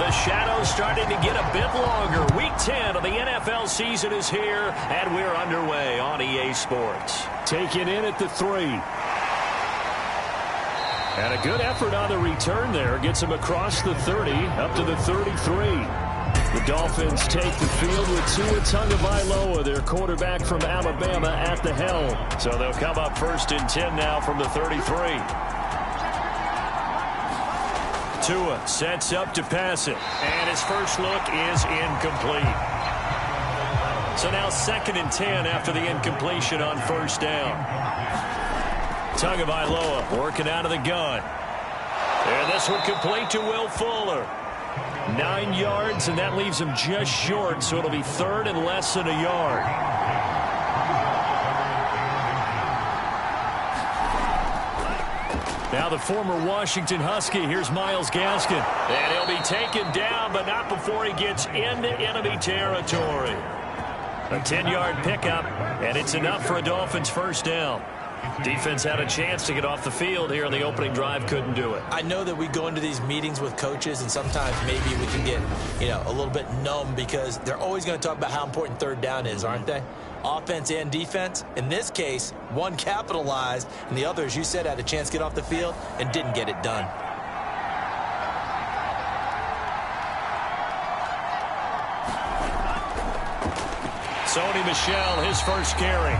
The shadow's starting to get a bit longer. Week 10 of the NFL season is here, and we're underway on EA Sports. Taken in at the 3. And a good effort on the return there. Gets him across the 30, up to the 33. The Dolphins take the field with Tua Tagovailoa, their quarterback from Alabama, at the helm. So they'll come up 1st and 10 now from the 33. Tua sets up to pass it, and his first look is incomplete. So now 2nd and 10 after the incompletion on 1st down. Tagovailoa working out of the gun. And this one complete to Will Fuller. 9 yards, and that leaves him just short, so it'll be 3rd and less than a yard. Now the former Washington Husky. Here's Myles Gaskin. And he'll be taken down, but not before he gets into enemy territory. A 10-yard pickup, and it's enough for a Dolphins 1st down. Defense had a chance to get off the field here on the opening drive, couldn't do it. I know that we go into these meetings with coaches, and sometimes maybe we can get, a little bit numb because they're always going to talk about how important 3rd down is, aren't they? Offense and defense. In this case, one capitalized, and the other, as you said, had a chance to get off the field and didn't get it done. Sony Michel, his first carry.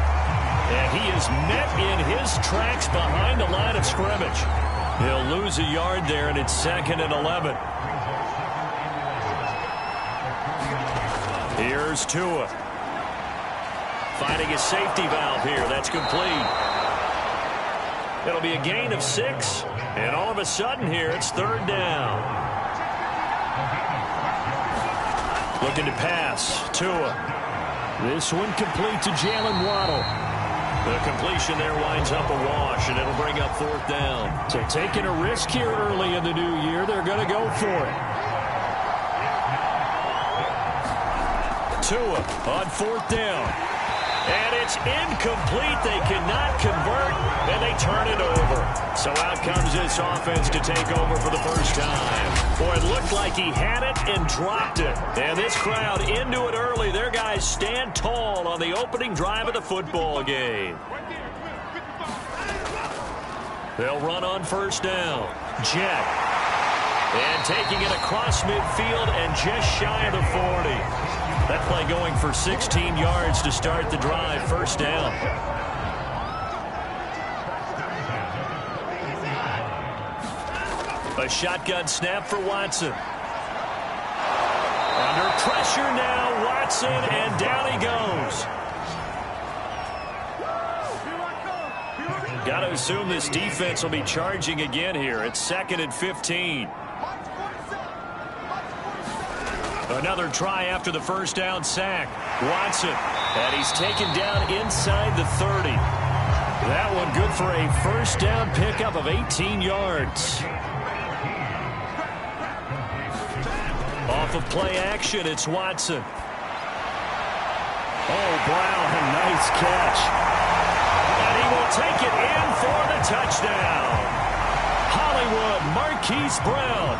And he is met in his tracks behind the line of scrimmage. He'll lose a yard there, and it's 2nd and 11. Here's Tua. Finding a safety valve here. That's complete. It'll be a gain of 6. And all of a sudden here, it's 3rd down. Looking to pass. Tua. This one complete to Jalen Waddle. The completion there winds up a wash, and it'll bring up 4th down. So taking a risk here early in the new year. They're going to go for it. Tua on 4th down. And it's incomplete. They cannot convert, and they turn it over. So out comes this offense to take over for the first time. Boy, it looked like he had it and dropped it. And this crowd into it early. Their guys stand tall on the opening drive of the football game. They'll run on 1st down. Jet. And taking it across midfield and just shy of the 40. That play going for 16 yards to start the drive. 1st down. A shotgun snap for Watson. Under pressure now, Watson, and down he goes. Got to assume this defense will be charging again here. It's 2nd and 15. Another try after the 1st down sack. Watson, and he's taken down inside the 30. That one good for a 1st down pickup of 18 yards. Off of play action, it's Watson. Oh, Brown, a nice catch. And he will take it in for the touchdown. Hollywood Marquise Brown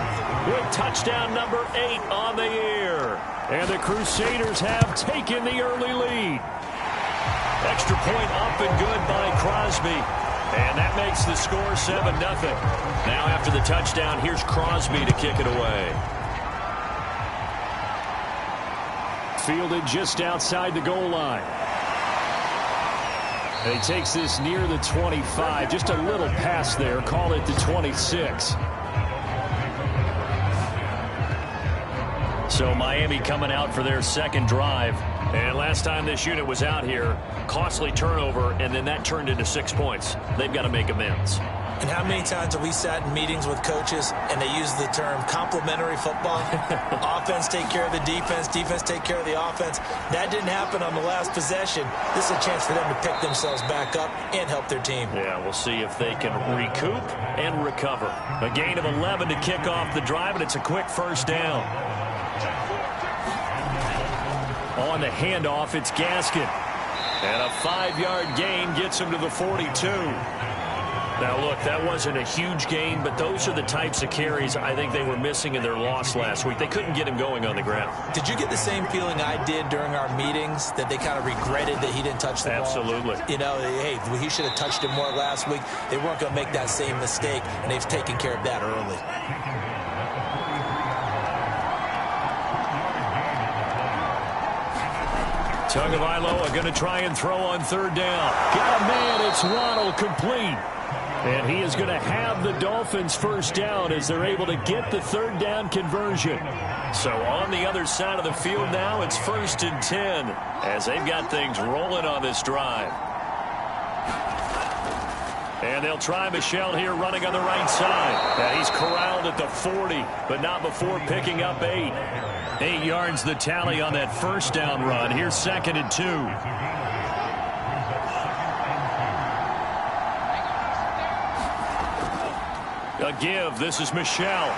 with touchdown number 8 on the year. And the Crusaders have taken the early lead. Extra point up and good by Crosby. And that makes the score 7-0. Now after the touchdown, here's Crosby to kick it away. Fielded just outside the goal line. And he takes this near the 25. Just a little pass there. Call it the 26. So Miami coming out for their 2nd drive. And last time this unit was out here, costly turnover, and then that turned into 6 points. They've got to make amends. And how many times have we sat in meetings with coaches and they use the term complementary football? Offense take care of the defense, defense take care of the offense. That didn't happen on the last possession. This is a chance for them to pick themselves back up and help their team. Yeah, we'll see if they can recoup and recover. A gain of 11 to kick off the drive, and it's a quick 1st down. On the handoff, it's Gaskin. And a 5-yard gain gets him to the 42. Now, look, that wasn't a huge gain, but those are the types of carries I think they were missing in their loss last week. They couldn't get him going on the ground. Did you get the same feeling I did during our meetings, that they kind of regretted that he didn't touch the ball? Absolutely. You know, hey, he should have touched it more last week. They weren't going to make that same mistake, and they've taken care of that early. Tagovailoa going to try and throw on third down. Got a man. It's Waddle, complete. And he is going to have the Dolphins first down as they're able to get the third down conversion. So on the other side of the field now, it's 1st and 10 as they've got things rolling on this drive. And they'll try Michel here running on the right side. And he's corralled at the 40, but not before picking up 8. 8 yards the tally on that first down run. Here's 2nd and 2. A give. This is Michel.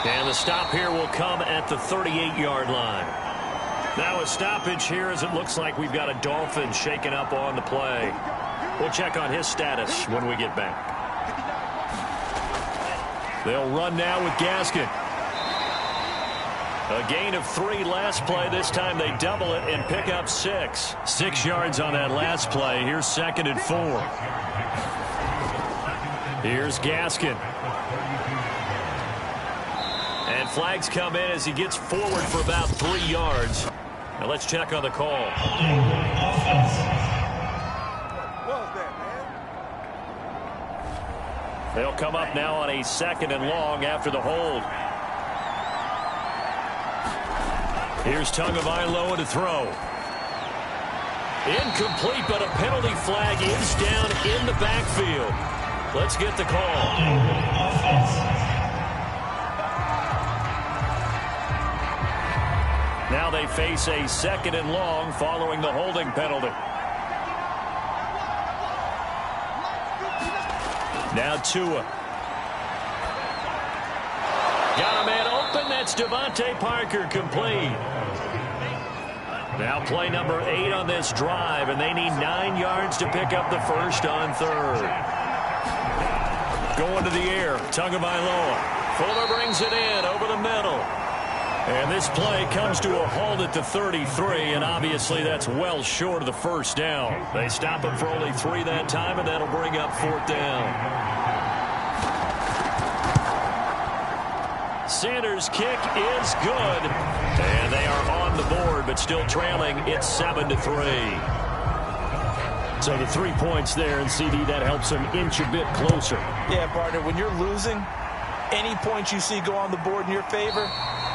And the stop here will come at the 38-yard line. Now a stoppage here as it looks like we've got a Dolphin shaken up on the play. We'll check on his status when we get back. They'll run now with Gaskin. A gain of 3 last play. This time they double it and pick up 6. 6 yards on that last play. Here's 2nd and 4. Here's Gaskin. And flags come in as he gets forward for about 3 yards. Now let's check on the call. They'll come up now on a 2nd and long after the hold. Here's Tagovailoa to throw. Incomplete, but a penalty flag is down in the backfield. Let's get the call. Now they face a 2nd and long following the holding penalty. Now Tua. Got a man open. That's Devontae Parker, complete. Now play number 8 on this drive, and they need 9 yards to pick up the first on third. Going to the air, Tagovailoa. Fuller brings it in over the middle. And this play comes to a halt at the 33, and obviously that's well short of the first down. They stop him for only 3 that time, and that'll bring up 4th down. Sanders' kick is good, and they are on the board, but still trailing. It's 7-3. So the 3 points there, and CD, that helps them inch a bit closer. Yeah, partner, when you're losing, any points you see go on the board in your favor,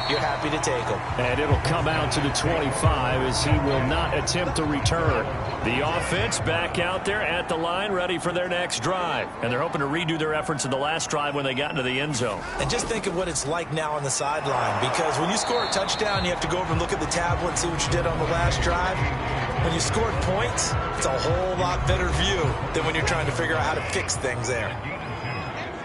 you're happy to take them. And it'll come out to the 25 as he will not attempt a return. The offense back out there at the line, ready for their next drive. And they're hoping to redo their efforts in the last drive when they got into the end zone. And just think of what it's like now on the sideline, because when you score a touchdown, you have to go over and look at the tablet and see what you did on the last drive. When you scored points, it's a whole lot better view than when you're trying to figure out how to fix things there.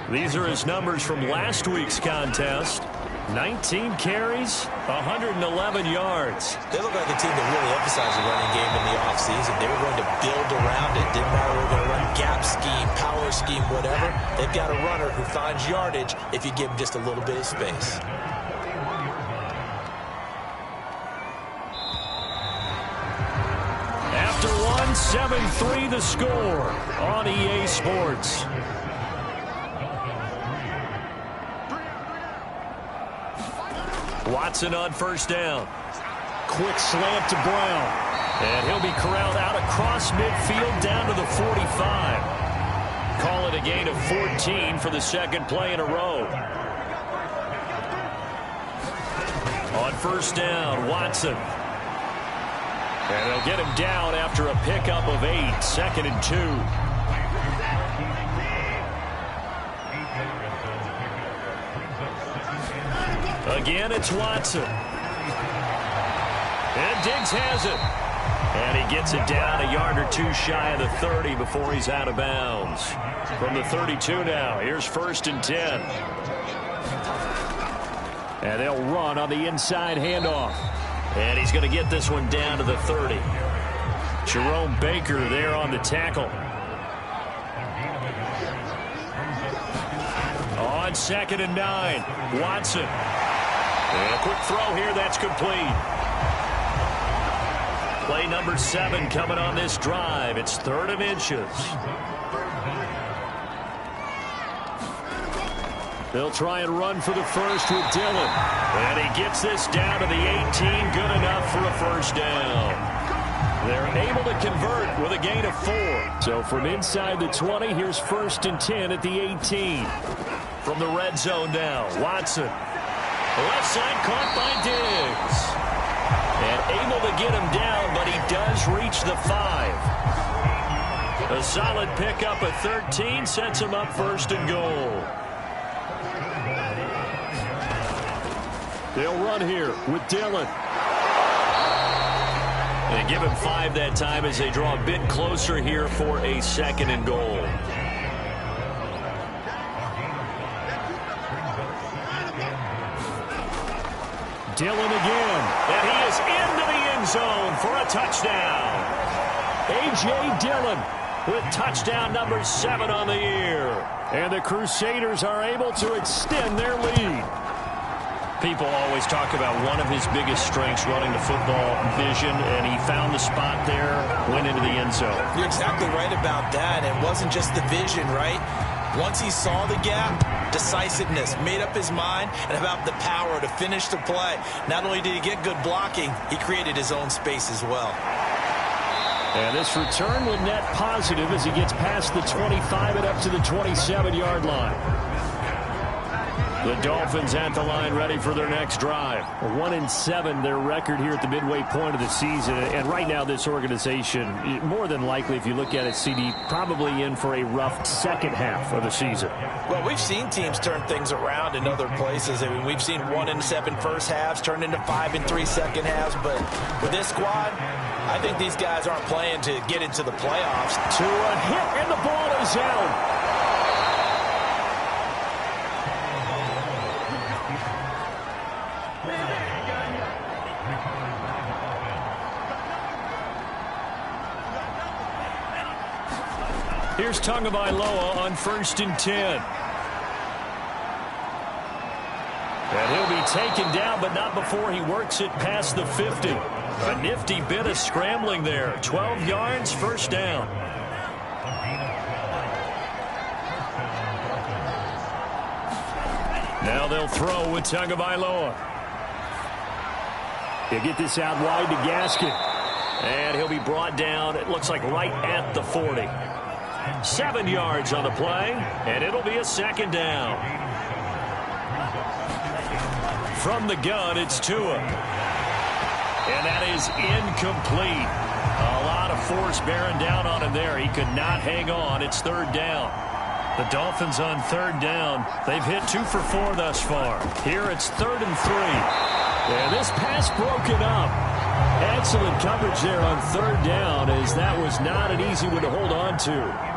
These are his numbers from last week's contest. 19 carries, 111 yards. They look like a team that really emphasized the running game in the offseason. They were going to build around it. Didn't matter if they were going to run gap scheme, power scheme, whatever. They've got a runner who finds yardage if you give him just a little bit of space. After one, 7-3 the score on EA Sports. Watson on first down. Quick slant to Brown. And he'll be corralled out across midfield down to the 45. Call it a gain of 14 for the 2nd play in a row. On first down, Watson. And they'll get him down after a pickup of 8. 2nd and 2. Again, it's Watson. And Diggs has it. And he gets it down a yard or 2 shy of the 30 before he's out of bounds. From the 32 now, here's 1st and 10. And they'll run on the inside handoff. And he's going to get this one down to the 30. Jerome Baker there on the tackle. on 2nd and 9. Watson. And a quick throw here. That's complete. Play number 7 coming on this drive. It's 3rd and inches. They'll try and run for the first with Dillon. And he gets this down to the 18. Good enough for a first down. They're able to convert with a gain of 4. So from inside the 20, here's 1st and 10 at the 18. From the red zone now, Watson. Left side caught by Diggs. And able to get him down, but he does reach the 5. A solid pickup at 13 sets him up 1st and goal. They'll run here with Dillon. And give him 5 that time as they draw a bit closer here for a 2nd and goal. Dillon again. And he is into the end zone for a touchdown. A.J. Dillon with touchdown number 7 on the year. And the Crusaders are able to extend their lead. People always talk about one of his biggest strengths running the football, vision, and he found the spot there, went into the end zone. You're exactly right about that. It wasn't just the vision, right? Once he saw the gap, decisiveness, made up his mind, and about the power to finish the play. Not only did he get good blocking, he created his own space as well. And this return will net positive as he gets past the 25 and up to the 27-yard line. The Dolphins at the line ready for their next drive. 1-7 their record here at the midway point of the season. And right now this organization, more than likely if you look at it, CD, probably in for a rough second half of the season. Well, we've seen teams turn things around in other places. I mean, we've seen 1-7 first halves turn into 5-3 second halves. But with this squad, I think these guys aren't playing to get into the playoffs. To a hit, and the ball is out. Here's Tagovailoa on 1st and 10. And he'll be taken down, but not before he works it past the 50. A nifty bit of scrambling there. 12 yards, 1st down. Now they'll throw with Tagovailoa. He'll get this out wide to Gaskin. And he'll be brought down, it looks like right at the 40. 7 yards on the play, and it'll be a 2nd down. From the gun, it's Tua. And that is incomplete. A lot of force bearing down on him there. He could not hang on. It's 3rd down. The Dolphins on 3rd down. They've hit 2 for 4 thus far. Here it's 3rd and 3. And this pass broken up. Excellent coverage there on 3rd down, as that was not an easy one to hold on to.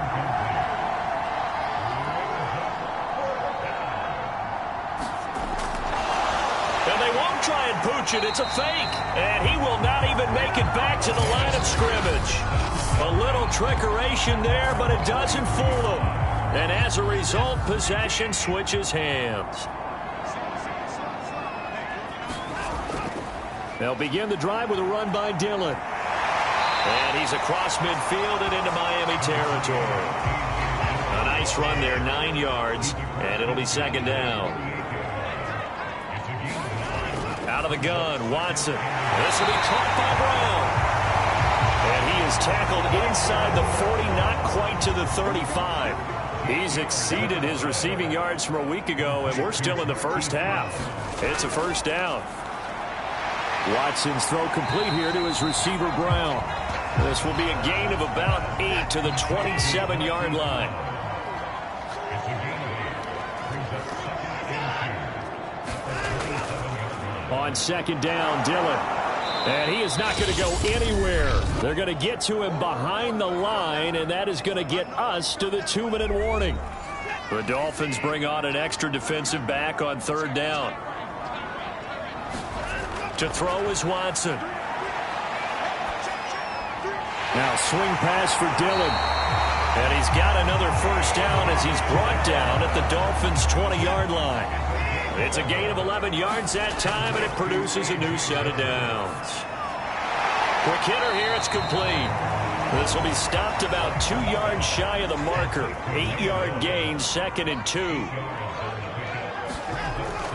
Try and pooch it. It's a fake. And he will not even make it back to the line of scrimmage. A little trickeration there, but it doesn't fool him. And as a result, possession switches hands. They'll begin the drive with a run by Dillon. And he's across midfield and into Miami territory. A nice run there, 9 yards, and it'll be 2nd down. Out of the gun, Watson. This will be caught by Brown. And he is tackled inside the 40, not quite to the 35. He's exceeded his receiving yards from a week ago, and we're still in the 1st half. It's a 1st down. Watson's throw complete here to his receiver, Brown. This will be a gain of about 8 to the 27-yard line. On 2nd down, Dillon. And he is not going to go anywhere. They're going to get to him behind the line, and that is going to get us to the 2-minute warning. The Dolphins bring on an extra defensive back on 3rd down. To throw is Watson. Now, swing pass for Dillon. And he's going to And he's got another first down as he's brought down at the Dolphins' 20-yard line. It's a gain of 11 yards that time, and it produces a new set of downs. Quick hitter here, it's complete. This will be stopped about 2 yards shy of the marker. 8-yard gain, 2nd and 2.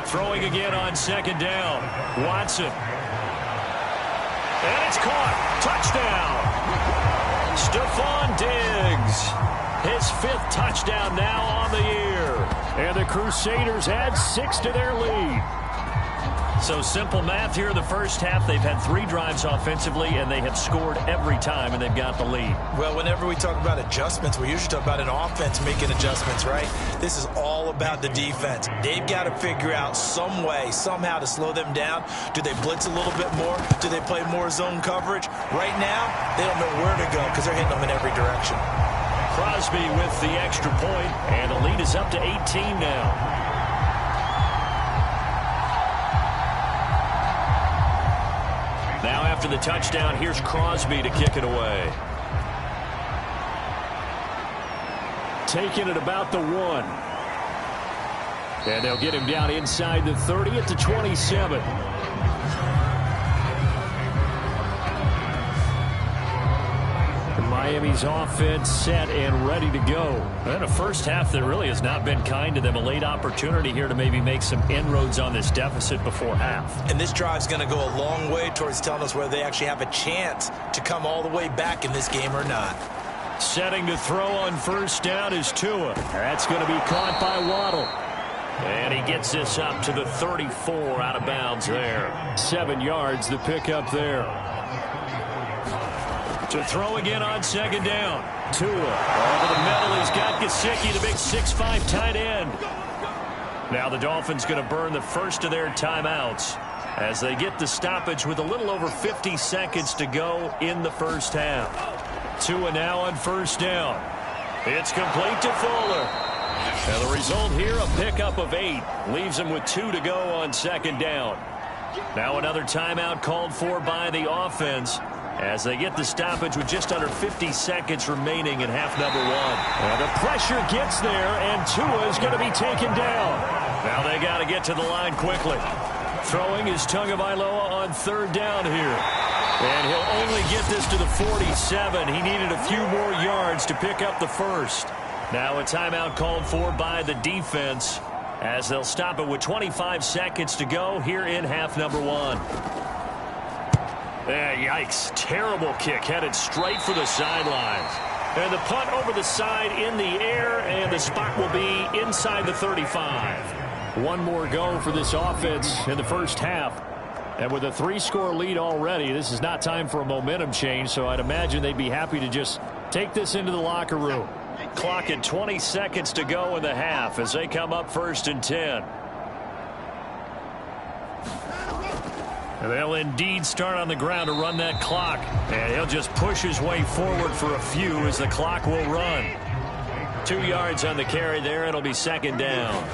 Throwing again on 2nd down. Watson. And it's caught. Touchdown. Stephon Diggs. His 5th touchdown now on the year. And the Crusaders add 6 to their lead. So simple math here in the first half. They've had 3 drives offensively, and they have scored every time, and they've got the lead. Well, whenever we talk about adjustments, we usually talk about an offense making adjustments, right? This is all about the defense. They've got to figure out some way, somehow to slow them down. Do they blitz a little bit more? Do they play more zone coverage? Right now, they don't know where to go because they're hitting them in every direction. Crosby with the extra point, and the lead is up to 18 now. Now after the touchdown, here's Crosby to kick it away. Taking it about the 1. And they'll get him down inside the 30 at the 27. Miami's offense set and ready to go. And a first half that really has not been kind to them. A late opportunity here to maybe make some inroads on this deficit before half. And this drive's going to go a long way towards telling us whether they actually have a chance to come all the way back in this game or not. Setting to throw on first down is Tua. That's going to be caught by Waddle. And he gets this up to the 34 out of bounds there. 7 yards the pickup there. To throw again on 2nd down. Tua over the middle. He's got Yessssirrrrr, the big 6'5" tight end. Now the Dolphins going to burn the first of their timeouts as they get the stoppage with a little over 50 seconds to go in the first half. Tua now on first down. It's complete to Fuller. And the result here, a pickup of 8. Leaves him with 2 to go on 2nd down. Now another timeout called for by the offense as they get the stoppage with just under 50 seconds remaining in half number 1. And the pressure gets there, and Tua is going to be taken down. Now they got to get to the line quickly. Throwing is Tagovailoa on 3rd down here. And he'll only get this to the 47. He needed a few more yards to pick up the first. Now a timeout called for by the defense as they'll stop it with 25 seconds to go here in half number 1. Yikes. Terrible kick headed straight for the sidelines. And the punt over the side in the air, and the spot will be inside the 35. One more go for this offense in the first half. And with a 3-score lead already, this is not time for a momentum change, so I'd imagine they'd be happy to just take this into the locker room. Clock at 20 seconds to go in the half as they come up 1st and 10. And they'll indeed start on the ground to run that clock. And he'll just push his way forward for a few as the clock will run. 2 yards on the carry there. It'll be 2nd down.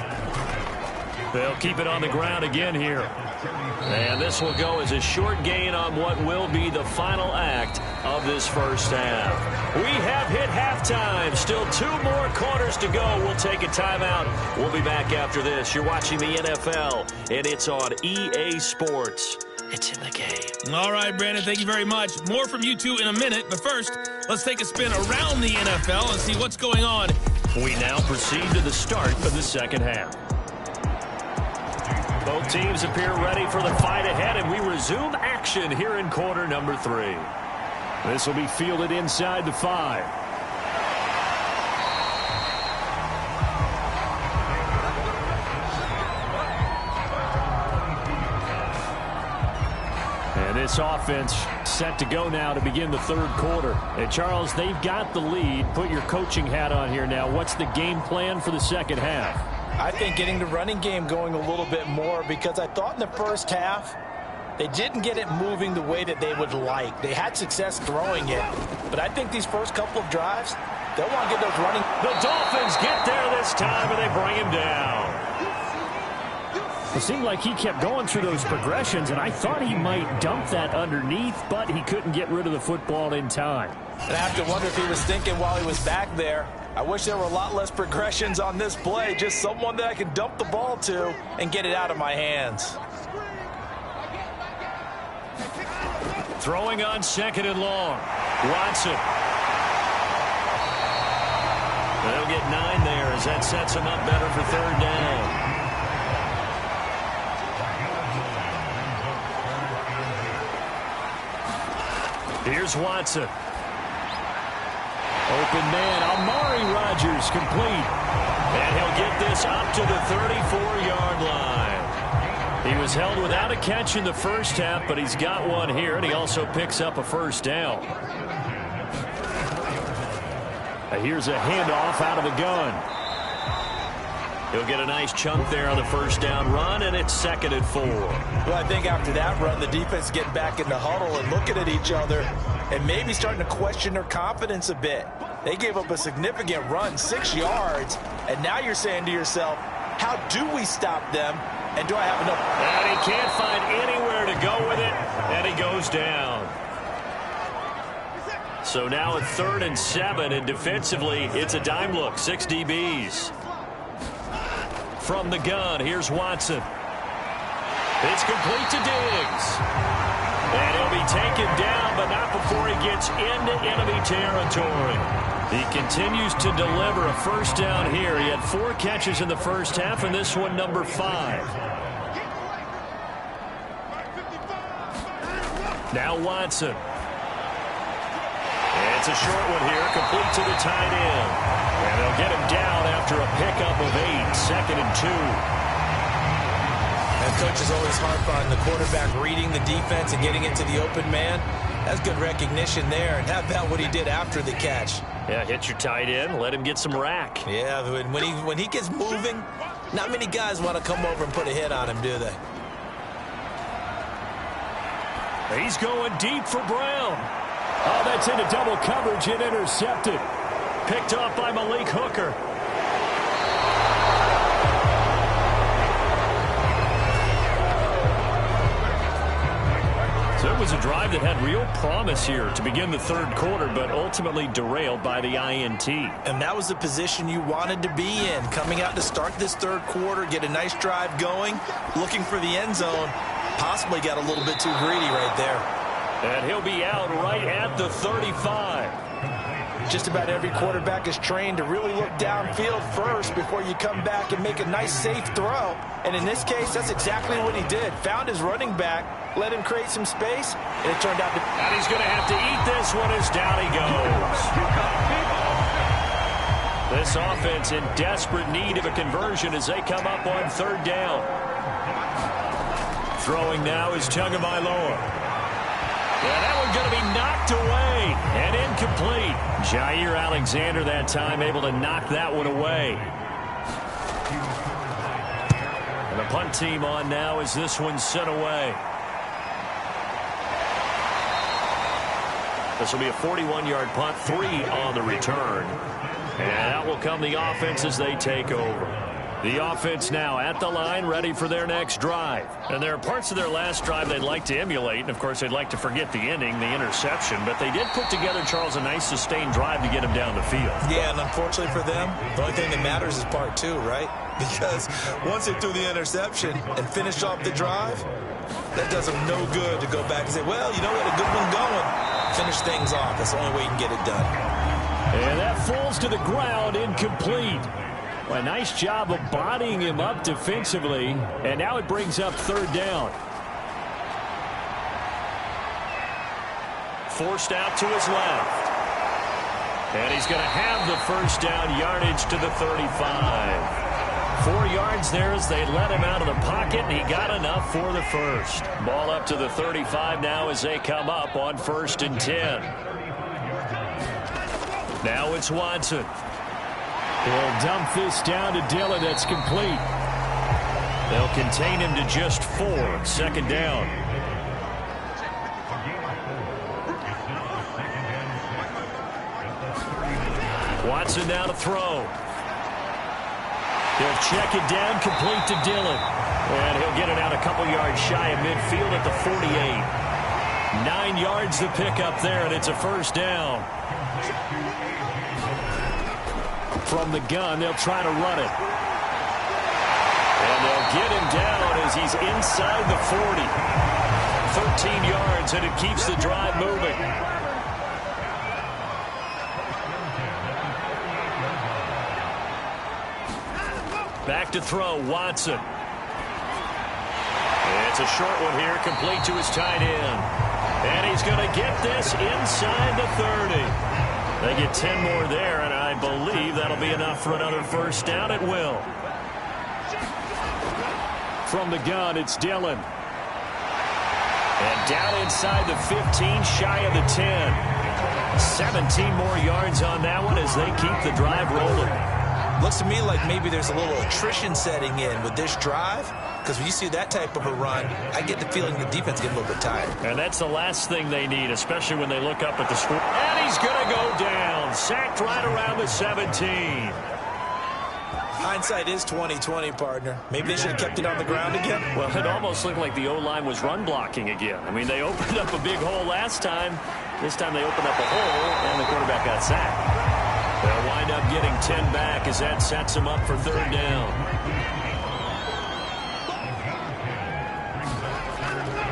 They'll keep it on the ground again here. And this will go as a short gain on what will be the final act of this first half. We have hit halftime. Still 2 more quarters to go. We'll take a timeout. We'll be back after this. You're watching the NFL, and it's on EA Sports. It's in the game. All right, Brandon, thank you very much. More from you two in a minute, but first, let's take a spin around the NFL and see what's going on. We now proceed to the start of the second half. Both teams appear ready for the fight ahead, and we resume action here in quarter number 3. This will be fielded inside the 5. And this offense set to go now to begin the 3rd quarter. And Charles, they've got the lead. Put your coaching hat on here now. What's the game plan for the second half? I think getting the running game going a little bit more, because I thought in the first half they didn't get it moving the way that they would like. They had success throwing it, but I think these first couple of drives, they'll want to get those running. The Dolphins get there this time, and they bring him down. It seemed like he kept going through those progressions, and I thought he might dump that underneath, but he couldn't get rid of the football in time. And I have to wonder if he was thinking while he was back there, I wish there were a lot less progressions on this play, just someone that I can dump the ball to and get it out of my hands. Throwing on 2nd and long. Watson. They'll get 9 there as that sets him up better for 3rd down. Here's Watson. Open man, Amari Rodgers complete. And he'll get this up to the 34-yard line. He was held without a catch in the first half, but he's got one here, and he also picks up a 1st down. Here's a handoff out of the gun. He'll get a nice chunk there on the 1st down run, and it's 2nd and 4. Well, I think after that run, the defense is getting back in the huddle and looking at each other and maybe starting to question their confidence a bit. They gave up a significant run, 6 yards, and now you're saying to yourself, how do we stop them, and do I have enough? And he can't find anywhere to go with it, and he goes down. So now at 3rd and 7, and defensively, it's a dime look, 6 DBs. From the gun, here's Watson. It's complete to Diggs. And he'll be taken down, but not before he gets into enemy territory. He continues to deliver a 1st down here. He had 4 catches in the first half, and this one number 5. Now Watson. It's a short one here, complete to the tight end. And they'll get him down after a pickup of 8, 2nd and 2. And coaches always harp on the quarterback reading the defense and getting into the open man. That's good recognition there. And how about what he did after the catch? Yeah, hit your tight end, let him get some rack. Yeah, when he gets moving, not many guys want to come over and put a hit on him, do they? He's going deep for Brown. Oh, that's into double coverage and intercepted. Picked off by Malik Hooker. So it was a drive that had real promise here to begin the 3rd quarter, but ultimately derailed by the INT. And that was the position you wanted to be in, coming out to start this 3rd quarter, get a nice drive going, looking for the end zone. Possibly got a little bit too greedy right there. And he'll be out right at the 35. Just about every quarterback is trained to really look downfield first before you come back and make a nice, safe throw. And in this case, that's exactly what he did. Found his running back, let him create some space, and it turned out to... And he's going to have to eat this one as down he goes. This offense in desperate need of a conversion as they come up on 3rd down. Throwing now is Tagovailoa. Yeah, that one going to be knocked away and incomplete. Jair Alexander that time able to knock that one away. And the punt team on now as this one's sent away. This will be a 41-yard punt, 3 on the return. And out will come the offense as they take over. The offense now at the line, ready for their next drive. And there are parts of their last drive they'd like to emulate. And, of course, they'd like to forget the ending, the interception. But they did put together, Charles, a nice sustained drive to get him down the field. Yeah, and unfortunately for them, the only thing that matters is part 2, right? Because once they threw the interception and finished off the drive, that does them no good to go back and say, well, you know what, a good one going. Finish things off. That's the only way you can get it done. And that falls to the ground, incomplete. Well, a nice job of bodying him up defensively. And now it brings up 3rd down. Forced out to his left. And he's going to have the 1st down yardage to the 35. 4 yards there as they let him out of the pocket, and he got enough for the 1st. Ball up to the 35 now as they come up on 1st and 10. Now it's Watson. He'll dump this down to Dillon. That's complete. They'll contain him to just 4. 2nd down. Watson now to throw. He'll check it down, complete to Dillon. And he'll get it out a couple yards shy of midfield at the 48. 9 yards to pick up there, and it's a first down. From the gun, they'll try to run it. And they'll get him down as he's inside the 40. 13 yards, and it keeps the drive moving. Back to throw, Watson. It's a short one here, complete to his tight end. And he's going to get this inside the 30. They get 10 more there, and I believe that'll be enough for another first down. It will. From the gun, it's Dillon. And down inside the 15, shy of the 10. 17 more yards on that one as they keep the drive rolling. Looks to me like maybe there's a little attrition setting in with this drive, because when you see that type of a run, I get the feeling the defense gets a little bit tired. And that's the last thing they need, especially when they look up at the score. And he's going to go down, sacked right around the 17. Hindsight is 20/20, partner. Maybe they should have kept it on the ground again. Well, it almost looked like the O-line was run blocking again. I mean, they opened up a big hole last time. This time they opened up a hole, and the quarterback got sacked. They'll wind up getting 10 back as that sets them up for third down.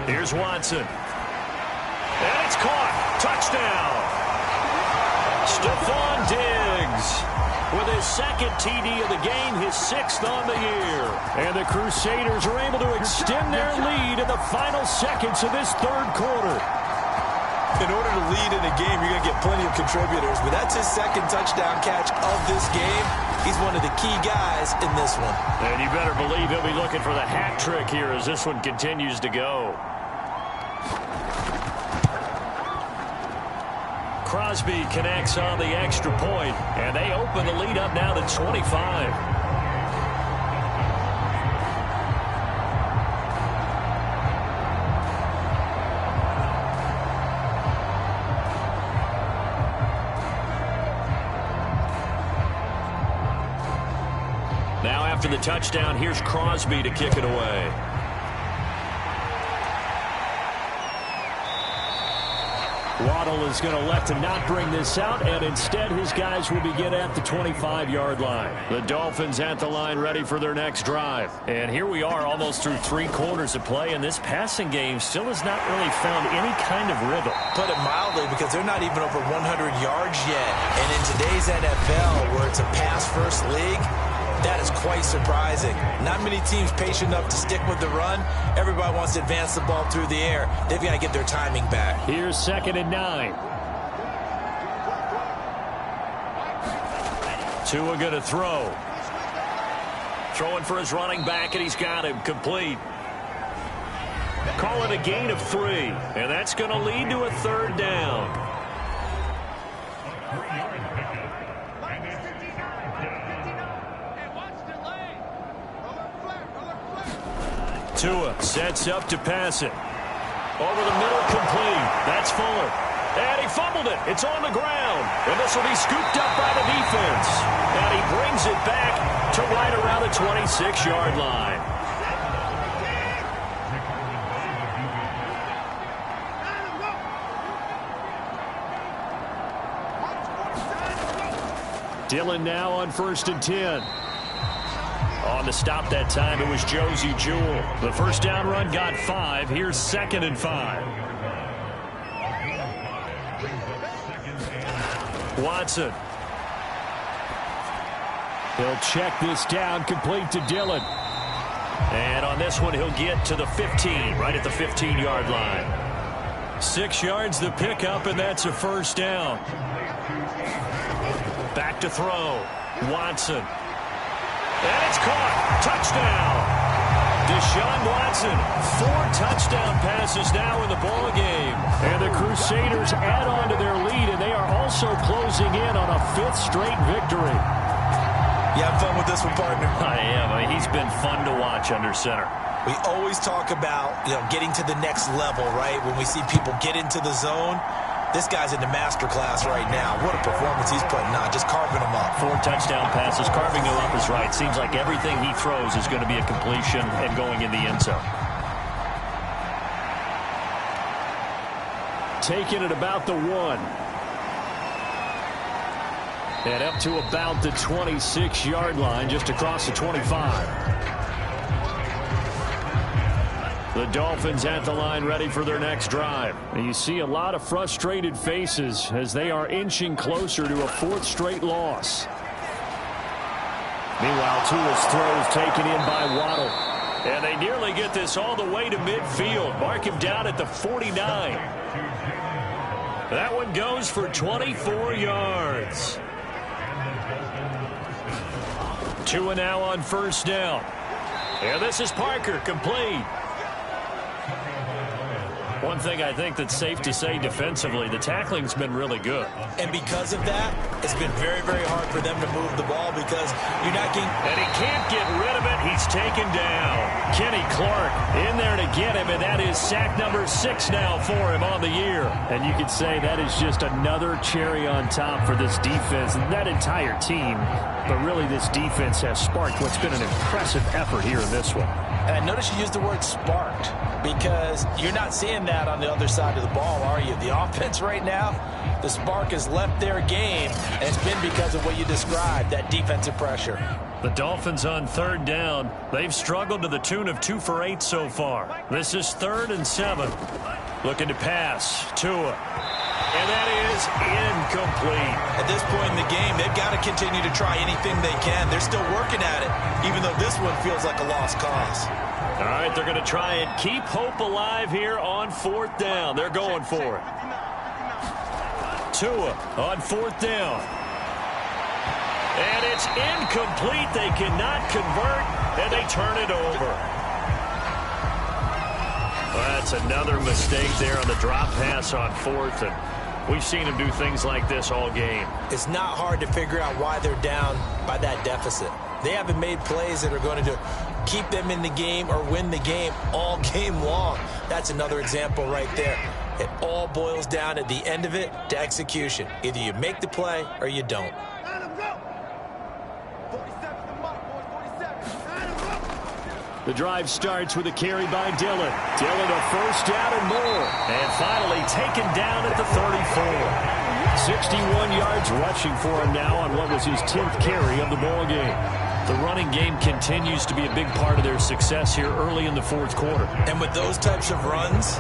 Here's Watson. And it's caught. Touchdown. Stephon Diggs with his second TD of the game, his 6th on the year. And the Crusaders are able to extend their lead in the final seconds of this third quarter. In order to lead in a game, you're going to get plenty of contributors. But that's his second touchdown catch of this game. He's one of the key guys in this one. And you better believe he'll be looking for the hat trick here as this one continues to go. Crosby connects on the extra point, and they open the lead up now to 25. Now after the touchdown, here's Crosby to kick it away. Waddle is going to elect to not bring this out, and instead his guys will begin at the 25-yard line. The Dolphins at the line ready for their next drive. And here we are almost through 3 quarters of play, and this passing game still has not really found any kind of rhythm. Put it mildly, because they're not even over 100 yards yet. And in today's NFL, where it's a pass-first league, that is quite surprising. Not many teams patient enough to stick with the run. Everybody wants to advance the ball through the air. They've got to get their timing back. Here's 2nd and 9. Tua going to throw. Throwing for his running back, and he's got him complete. Call it a gain of 3, and that's going to lead to a third down. Tua sets up to pass it. Over the middle, complete. That's Fuller. And he fumbled it. It's on the ground. And this will be scooped up by the defense. And he brings it back to right around the 26-yard line. Dillon now on 1st and 10. On the stop that time, it was Josie Jewell. The first down run got 5. Here's 2nd and 5. Watson. He'll check this down, complete to Dillon. And on this one, he'll get to the 15, right at the 15-yard line. 6 yards the pickup, and that's a first down. Back to throw. Watson. And it's caught. Touchdown. Deshaun Watson. 4 touchdown passes now in the ball game. And the Crusaders add on to their lead, and they are also closing in on a 5th straight victory. You having fun with this one, partner? I am. I mean, he's been fun to watch under center. We always talk about, getting to the next level, right? When we see people get into the zone. This guy's in the master class right now. What a performance he's putting on, just carving them up. 4 touchdown passes, carving them up is right. Seems like everything he throws is going to be a completion and going in the end zone. taken at about the 1. And up to about the 26-yard line, just across the 25. The Dolphins at the line, ready for their next drive. And you see a lot of frustrated faces as they are inching closer to a 4th straight loss. Meanwhile, Tua's throws taken in by Waddle. And they nearly get this all the way to midfield. Mark him down at the 49. That one goes for 24 yards. Tua now on first down. And this is Parker, complete. One thing I think that's safe to say defensively, the tackling's been really good. And because of that, it's been very, very hard for them to move the ball because you're not getting... And he can't get rid of it. He's taken down. Kenny Clark in there to get him, and that is sack number 6 now for him on the year. And you could say that is just another cherry on top for this defense and that entire team. But really, this defense has sparked what's been an impressive effort here in this one. And notice you used the word sparked because you're not seeing that on the other side of the ball, are you? The offense right now, the spark has left their game, and it's been because of what you described, that defensive pressure. The Dolphins on 3rd down. They've struggled to the tune of 2 for 8 so far. This is 3rd and 7. Looking to pass. Tua. And that is incomplete. At this point in the game, they've got to continue to try anything they can. They're still working at it, even though this one feels like a lost cause. All right, they're going to try and keep hope alive here on 4th down. They're going for it. Tua on 4th down. And it's incomplete. They cannot convert, and they turn it over. Well, that's another mistake there on the drop pass on 4th, and we've seen him do things like this all game. It's not hard to figure out why they're down by that deficit. They haven't made plays that are going to keep them in the game or win the game all game long. That's another example right there. It all boils down at the end of it to execution. Either you make the play or you don't. The drive starts with a carry by Dillon. Dillon a first down and more. And finally taken down at the 34. 61 yards rushing for him now on what was his 10th carry of the ball game. The running game continues to be a big part of their success here early in the 4th quarter. And with those types of runs,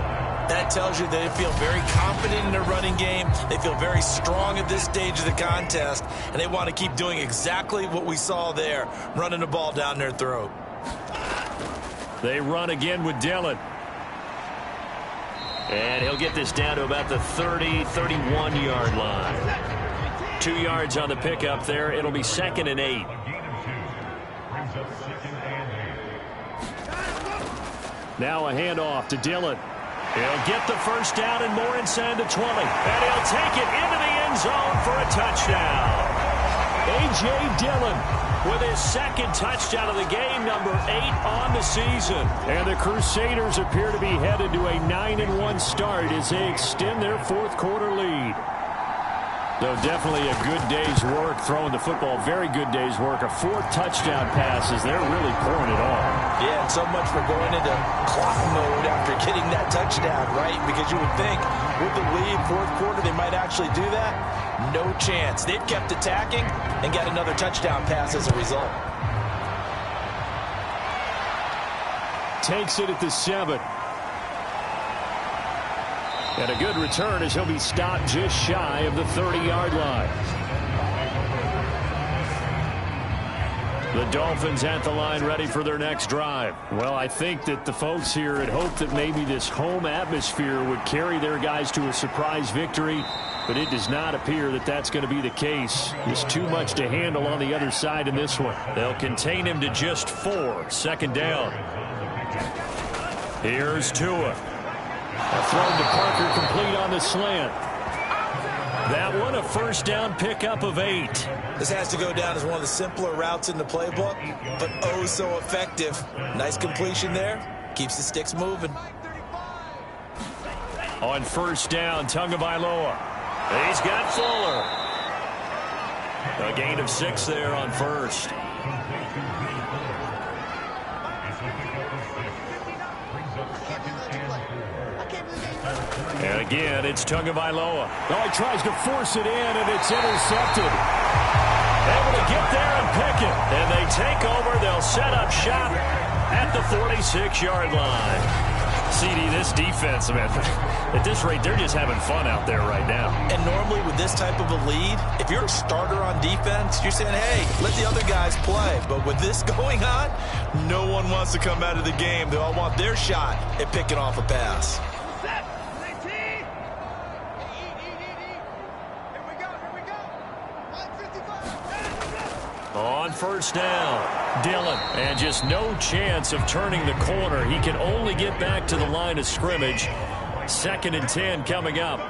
that tells you they feel very confident in their running game. They feel very strong at this stage of the contest, and they want to keep doing exactly what we saw there, running the ball down their throat. They run again with Dillon. And he'll get this down to about the 30, 31-yard line. 2 yards on the pickup there. It'll be 2nd and 8. Now a handoff to Dillon. He'll get the first down and more inside the 20. And he'll take it into the end zone for a touchdown. A.J. Dillon with his 2nd touchdown of the game, number 8 on the season. And the Crusaders appear to be headed to a 9-1 start as they extend their 4th quarter lead. Though definitely a good day's work throwing the football. Very good day's work. A 4th touchdown pass as they're really pouring it on. Yeah, and so much for going into clock mode after getting that touchdown, right? Because you would think with the lead, 4th quarter, they might actually do that. No chance. They've kept attacking and got another touchdown pass as a result. Takes it at the 7. And a good return as he'll be stopped just shy of the 30-yard line. The Dolphins at the line ready for their next drive. Well, I think that the folks here had hoped that maybe this home atmosphere would carry their guys to a surprise victory, but it does not appear that that's going to be the case. There's too much to handle on the other side in this one. They'll contain him to just 4. 2nd down. Here's Tua. A throw to Parker complete on the slant. That one a first down pickup of 8. This has to go down as one of the simpler routes in the playbook, but oh so effective. Nice completion there. Keeps the sticks moving. On first down, Tagovailoa. He's got Fuller. A gain of 6 there on first. And Again, it's Tagovailoa. Oh, he tries to force it in, and it's intercepted. Able to get there and pick it. And they take over. They'll set up shop at the 46-yard line. CD, this defense, man, at this rate, they're just having fun out there right now. And normally with this type of a lead, if you're a starter on defense, you're saying, hey, let the other guys play. But with this going on, no one wants to come out of the game. They all want their shot at picking off a pass. On first down, Dillon, and just no chance of turning the corner. He can only get back to the line of scrimmage. 2nd and 10 coming up.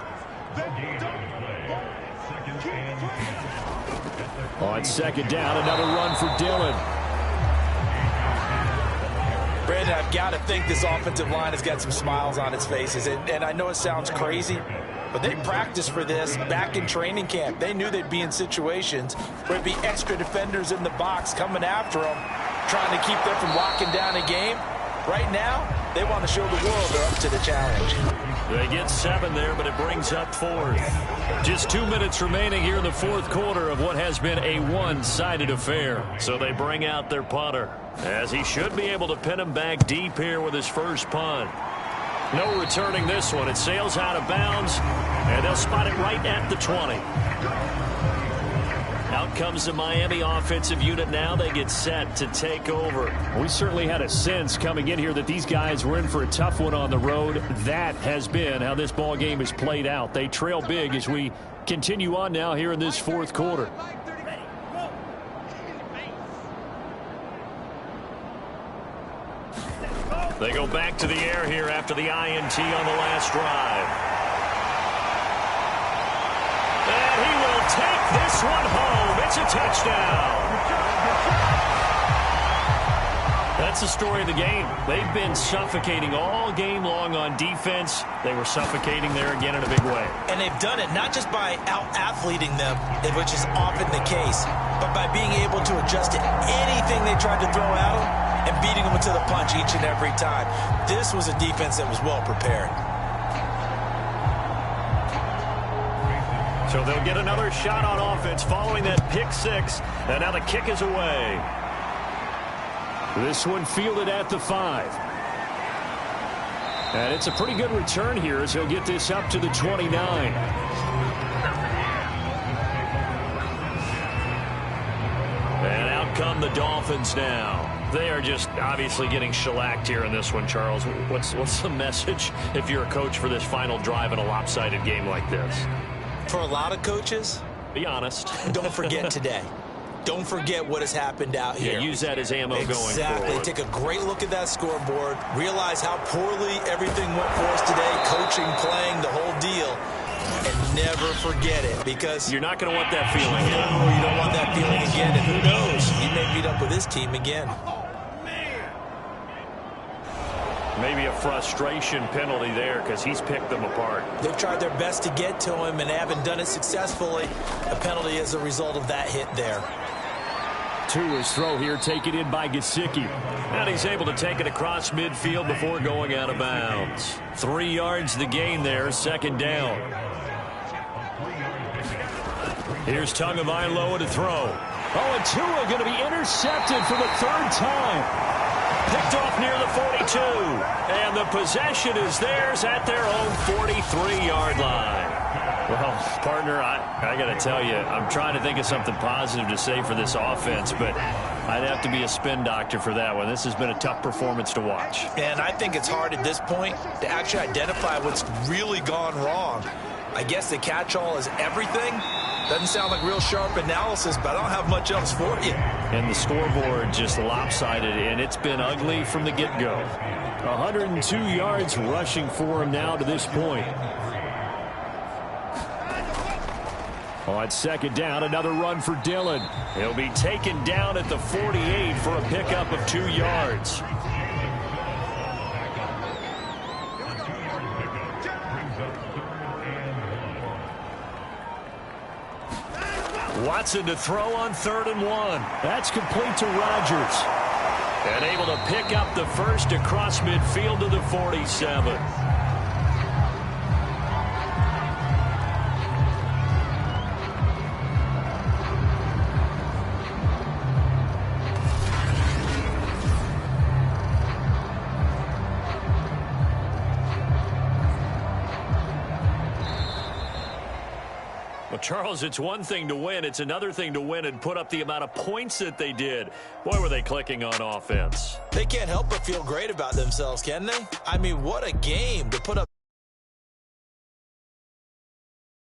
On 2nd down, another run for Dillon. Brandon, I've got to think this offensive line has got some smiles on its faces. And I know it sounds crazy, but they practiced for this back in training camp. They knew they'd be in situations where it'd be extra defenders in the box coming after them, trying to keep them from locking down a game. Right now, they want to show the world they're up to the challenge. They get 7 there, but it brings up 4th. Just 2 minutes remaining here in the 4th quarter of what has been a one-sided affair. So they bring out their punter, as he should be able to pin him back deep here with his first punt. No returning this one. It sails out of bounds, and they'll spot it right at the 20. Out comes the Miami offensive unit now. They get set to take over. We certainly had a sense coming in here that these guys were in for a tough one on the road. That has been how this ball game is played out. They trail big as we continue on now here in this 4th quarter. They go back to the air here after the INT on the last drive. And he will take this one home. It's a touchdown. That's the story of the game. They've been suffocating all game long on defense. They were suffocating there again in a big way. And they've done it not just by out-athleting them, which is often the case, but by being able to adjust to anything they tried to throw at them and beating them to the punch each and every time. This was a defense that was well prepared. So they'll get another shot on offense following that pick 6. And now the kick is away. This one fielded at the 5. And it's a pretty good return here as he'll get this up to the 29. And out come the Dolphins now. They are just obviously getting shellacked here in this one, Charles. What's the message if you're a coach for this final drive in a lopsided game like this? For a lot of coaches, be honest. Don't forget today. Don't forget what has happened out here. Yeah, use that as ammo going forward. Exactly. Take a great look at that scoreboard. Realize how poorly everything went for us today. Coaching, playing, the whole deal. And never forget it, because you're not going to want that feeling. No, you don't want that feeling again. And who knows? He may meet up with his team again. Maybe a frustration penalty there because he's picked them apart. They've tried their best to get to him and haven't done it successfully. A penalty as a result of that hit there. To his throw here, taken in by Yessssirrrrr. And he's able to take it across midfield before going out of bounds. 3 yards the gain there, 2nd down. Here's Tagovailoa to throw. Oh, and Tua going to be intercepted for the 3rd time. Picked off near the 42. And the possession is theirs at their own 43-yard line. Well, partner, I got to tell you, I'm trying to think of something positive to say for this offense, but I'd have to be a spin doctor for that one. This has been a tough performance to watch. And I think it's hard at this point to actually identify what's really gone wrong. I guess the catch-all is everything. Doesn't sound like real sharp analysis, but I don't have much else for you. And the scoreboard just lopsided, and it's been ugly from the get-go. 102 yards rushing for him now to this point. On 2nd down, another run for Dillon. He'll be taken down at the 48 for a pickup of 2 yards. Watson to throw on 3rd and 1. That's complete to Rodgers. And able to pick up the first across midfield to the 47. Well, Charles, it's one thing to win. It's another thing to win and put up the amount of points that they did. Boy, were they clicking on offense. They can't help but feel great about themselves, can they? I mean, what a game to put up.